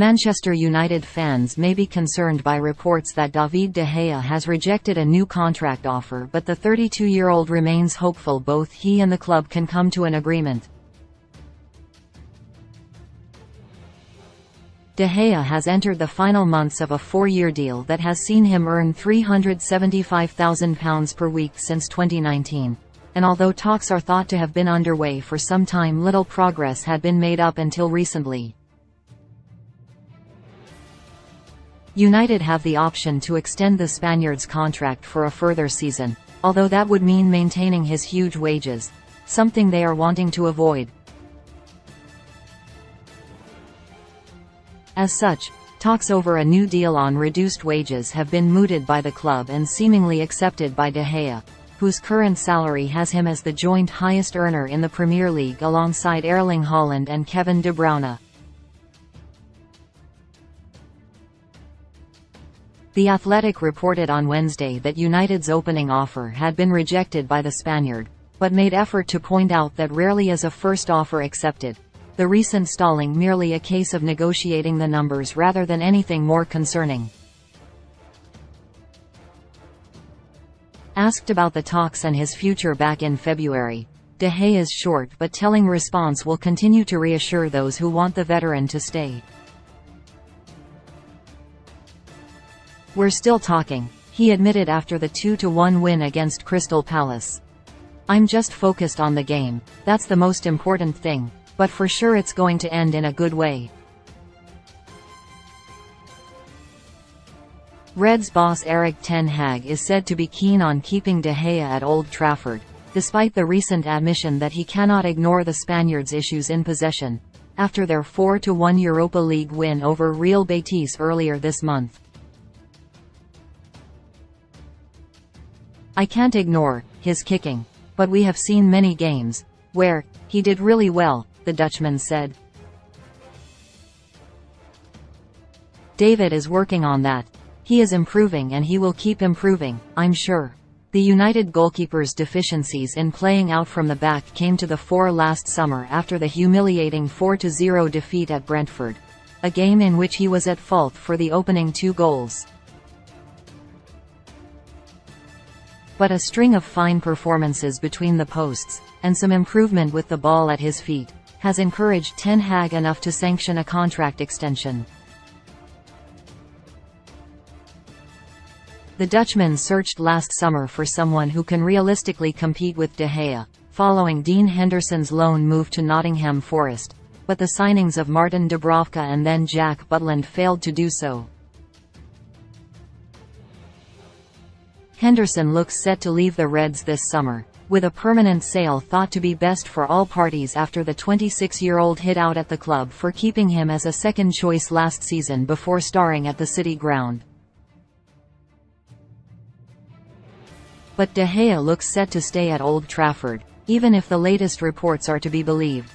Manchester United fans may be concerned by reports that David De Gea has rejected a new contract offer, but the 32-year-old remains hopeful both he and the club can come to an agreement. De Gea has entered the final months of a 4-year deal that has seen him earn £375,000 per week since 2019, and although talks are thought to have been underway for some time, little progress had been made up until recently. United have the option to extend the Spaniard's contract for a further season, although that would mean maintaining his huge wages, something they are wanting to avoid. As such, talks over a new deal on reduced wages have been mooted by the club and seemingly accepted by De Gea, whose current salary has him as the joint highest earner in the Premier League alongside Erling Haaland and Kevin De Bruyne. The Athletic reported on Wednesday that United's opening offer had been rejected by the Spaniard, but made effort to point out that rarely is a first offer accepted, the recent stalling merely a case of negotiating the numbers rather than anything more concerning. Asked about the talks and his future back in February, De Gea's short but telling response will continue to reassure those who want the veteran to stay. "We're still talking," he admitted after the 2-1 win against Crystal Palace. "I'm just focused on the game, that's the most important thing, but for sure it's going to end in a good way." Reds boss Erik ten Hag is said to be keen on keeping De Gea at Old Trafford, despite the recent admission that he cannot ignore the Spaniards' issues in possession, after their 4-1 Europa League win over Real Betis earlier this month. "I can't ignore his kicking, but we have seen many games where he did really well," the Dutchman said. "David is working on that. He is improving and he will keep improving, I'm sure." The United goalkeeper's deficiencies in playing out from the back came to the fore last summer after the humiliating 4-0 defeat at Brentford, a game in which he was at fault for the opening 2 goals. But a string of fine performances between the posts, and some improvement with the ball at his feet, has encouraged Ten Hag enough to sanction a contract extension. The Dutchman searched last summer for someone who can realistically compete with De Gea, following Dean Henderson's loan move to Nottingham Forest, but the signings of Martin Dubravka and then Jack Butland failed to do so. Henderson looks set to leave the Reds this summer, with a permanent sale thought to be best for all parties after the 26-year-old hid out at the club for keeping him as a second choice last season before starring at the City ground. But De Gea looks set to stay at Old Trafford, even if the latest reports are to be believed.